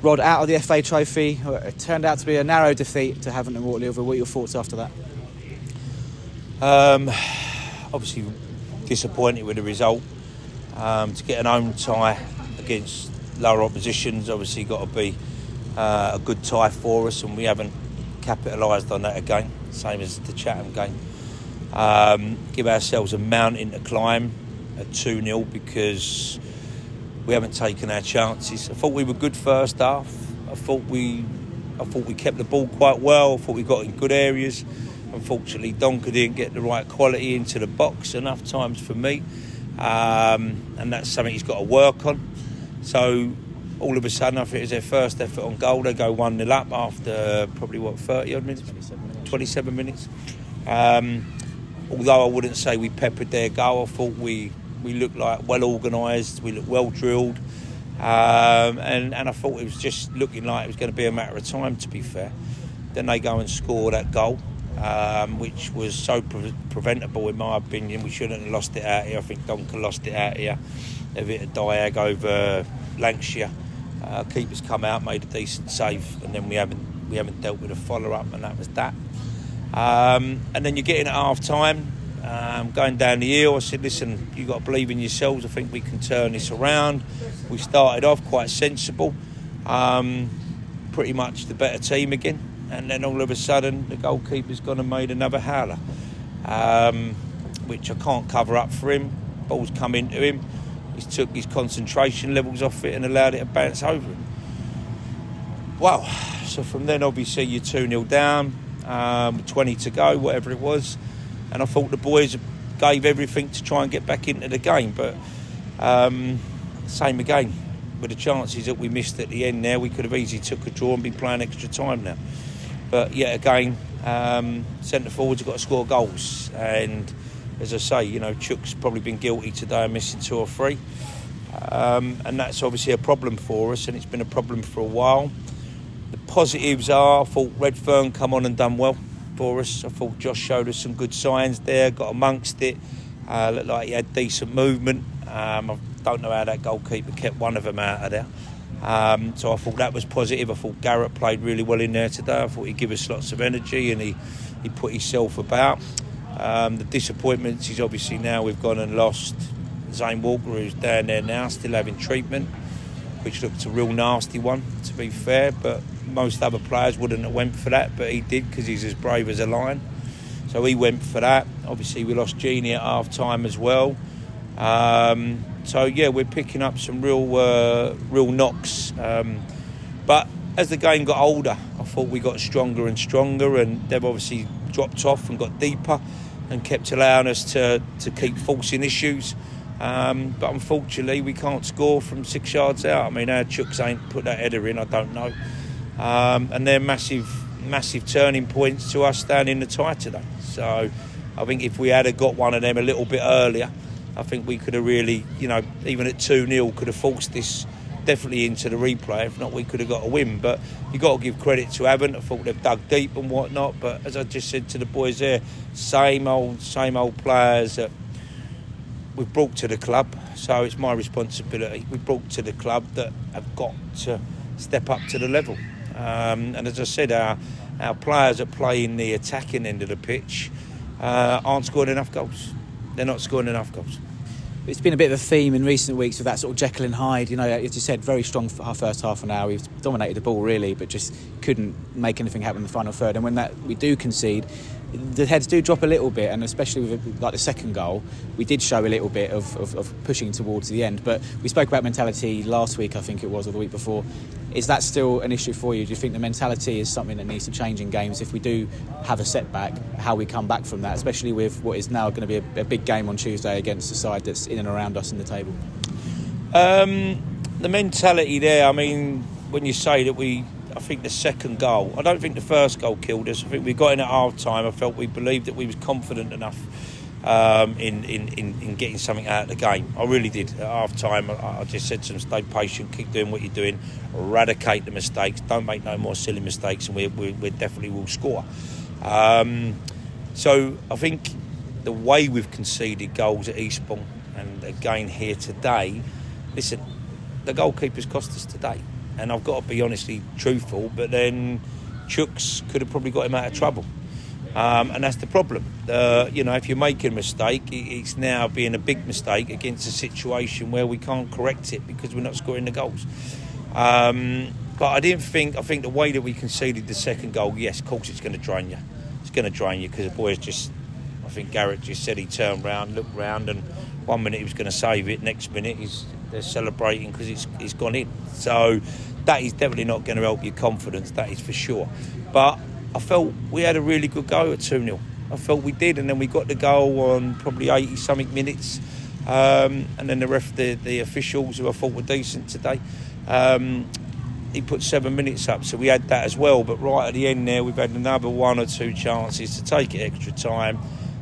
Rod, out of the FA Trophy, it turned out to be a narrow defeat to Havant Waterlooville. What are your thoughts after that? Obviously disappointed with the result. To get an home tie against lower oppositions, obviously got to be a good tie for us, and we haven't capitalised on that again, same as the Chatham game. Give ourselves a mountain to climb at 2-0 because we haven't taken our chances. I thought we were good first half. I thought we kept the ball quite well. I thought we got in good areas. Unfortunately, Donker didn't get the right quality into the box enough times for me. And that's something he's got to work on. So all of a sudden, I think it was their first effort on goal. They go 1-0 up after probably 30 odd minutes? 27 minutes. Although I wouldn't say we peppered their goal, I thought we looked like well organised, we looked well drilled, and I thought it was just looking like it was going to be a matter of time, to be fair. Then they go and score that goal, which was so preventable in my opinion. We shouldn't have lost it out here. I think Donker lost it out here. They've hit a diag over Lancashire. Keeper's come out, made a decent save, and then we haven't dealt with a follow-up, and that was that. And then you're getting at half-time, going down the hill. I said, listen, you've got to believe in yourselves. I think we can turn this around. We started off quite sensible, pretty much the better team again. And then all of a sudden, the goalkeeper's gone and made another howler, which I can't cover up for him. Ball's come into him. He's took his concentration levels off it and allowed it to bounce over him. Wow. So from then, obviously, you're 2-0 down. 20 to go, whatever it was, and I thought the boys gave everything to try and get back into the game, but same again with the chances that we missed at the end there. We could have easily took a draw and been playing extra time now, but yet again, centre forwards have got to score goals, and as I say, Chuck's probably been guilty today of missing 2 or 3, and that's obviously a problem for us, and it's been a problem for a while. The positives are, I thought Redfern come on and done well for us. I thought Josh showed us some good signs there, got amongst it, looked like he had decent movement. I don't know how that goalkeeper kept one of them out of there. So I thought that was positive. I thought Garrett played really well in there today. I thought he'd give us lots of energy, and he put himself about. The disappointments is obviously now we've gone and lost Zane Walker, who's down there now, still having treatment, which looked a real nasty one, to be fair, but most other players wouldn't have went for that, but he did because he's as brave as a lion. So he went for that. Obviously, we lost Genie at half-time as well. So, yeah, we're picking up some real knocks. But as the game got older, I thought we got stronger and stronger, and they've obviously dropped off and got deeper and kept allowing us to keep forcing issues. But unfortunately, we can't score from 6 yards out. I mean, our Chucks ain't put that header in, I don't know. And they're massive turning points to us down in the tie today. So I think if we had got one of them a little bit earlier, I think we could have really, even at 2-0, could have forced this definitely into the replay. If not, we could have got a win. But you've got to give credit to Havant. I thought they've dug deep and whatnot. But as I just said to the boys there, same old players that we've brought to the club. So it's my responsibility. We've brought to the club that have got to step up to the level. And as I said, our players that play in the attacking end of the pitch aren't scoring enough goals. They're not scoring enough goals. It's been a bit of a theme in recent weeks with that sort of Jekyll and Hyde. As you said, very strong first half an hour. We've dominated the ball really, but just couldn't make anything happen in the final third. And when we do concede, the heads do drop a little bit, and especially with the second goal, we did show a little bit of pushing towards the end. But we spoke about mentality last week, I think it was, or the week before. Is that still an issue for you? Do you think the mentality is something that needs to change in games if we do have a setback, how we come back from that, especially with what is now going to be a big game on Tuesday against a side that's in and around us in the table? The mentality there, I mean, when you say that I think the second goal, I don't think the first goal killed us. I think we got in at half-time. I felt we believed that we was confident enough in getting something out of the game. I really did. At half-time, I just said to them, stay patient, keep doing what you're doing, eradicate the mistakes, don't make no more silly mistakes, and we definitely will score. So I think the way we've conceded goals at Eastbourne and again here today, listen, the goalkeeper's cost us today. and I've got to be honestly truthful, but then Chooks could have probably got him out of trouble. And that's the problem. If you're making a mistake, it's now being a big mistake against a situation where we can't correct it because we're not scoring the goals. But I think the way that we conceded the second goal, yes, of course it's going to drain you. It's going to drain you because the boys I think Garrett just said he turned round, looked round, and 1 minute he was going to save it, next minute they're celebrating because it's gone in. So that is definitely not going to help your confidence, that is for sure. But I felt we had a really good go at 2-0. I felt we did, and then we got the goal on probably 80-something minutes. And then the officials, who I thought were decent today, he put 7 minutes up, so we had that as well. But right at the end there, we've had another 1 or 2 chances to take it extra time,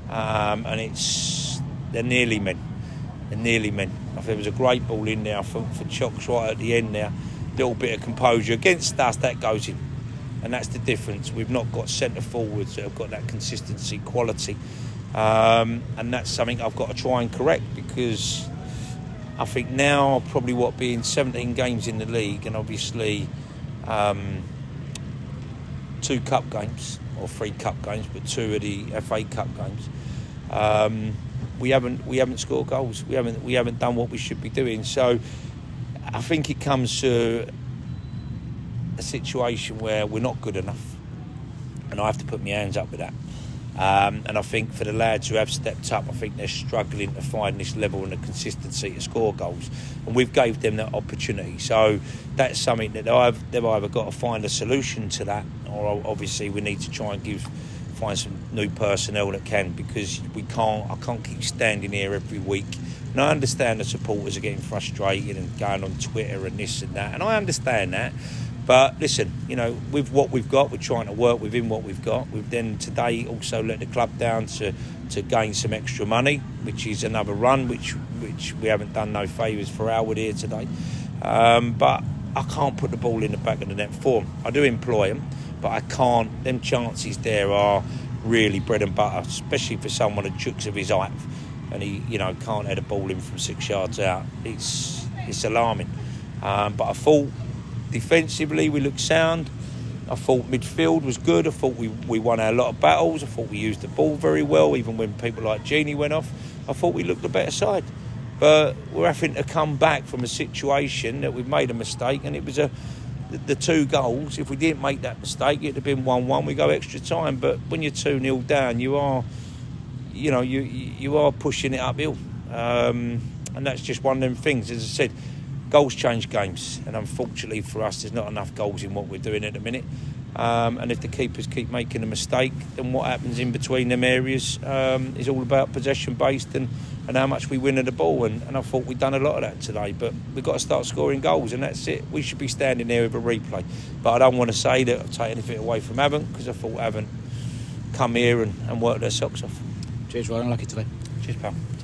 and they're nearly men. I think it was a great ball in there for Chooks right at the end there. Little bit of composure. Against us, that goes in. And that's the difference. We've not got centre forwards that have got that consistency, quality. And that's something I've got to try and correct, because I think now probably being 17 games in the league, and obviously 2 cup games, or 3 cup games, but 2 of the FA Cup games, we haven't scored goals. We haven't done what we should be doing. So I think it comes to a situation where we're not good enough, and I have to put my hands up with that. And I think for the lads who have stepped up, I think they're struggling to find this level and the consistency to score goals, and we've gave them that opportunity. So that's something that they've either got to find a solution to that, or obviously we need to try and find some new personnel that can, because I can't keep standing here every week. And I understand the supporters are getting frustrated and going on Twitter and this and that, and I understand that. But listen, with what we've got, we're trying to work within what we've got. We've then today also let the club down to gain some extra money, which is another run, which we haven't done no favours for Howard here today. But I can't put the ball in the back of the net for them. I do employ them, but I can't. Them chances there are really bread and butter, especially for someone that Chooks of his height, and he can't head a ball in from 6 yards out. It's alarming. But I thought defensively we looked sound. I thought midfield was good. I thought we won a lot of battles. I thought we used the ball very well, even when people like Genie went off. I thought we looked the better side. But we're having to come back from a situation that we've made a mistake, and it was the 2 goals. If we didn't make that mistake, it'd have been 1-1. We go extra time. But when you're 2-0 down, you are pushing it uphill, and that's just one of them things. As I said, goals change games, and unfortunately for us, there's not enough goals in what we're doing at the minute. And if the keepers keep making a mistake, then what happens in between them areas is all about possession based and how much we win at the ball. And I thought we'd done a lot of that today, but we've got to start scoring goals, and that's it. We should be standing there with a replay. But I don't want to say that I've taken anything away from Havant, because I thought Havant come here and worked their socks off. Cheers, Ryan. Unlucky today. Cheers, pal.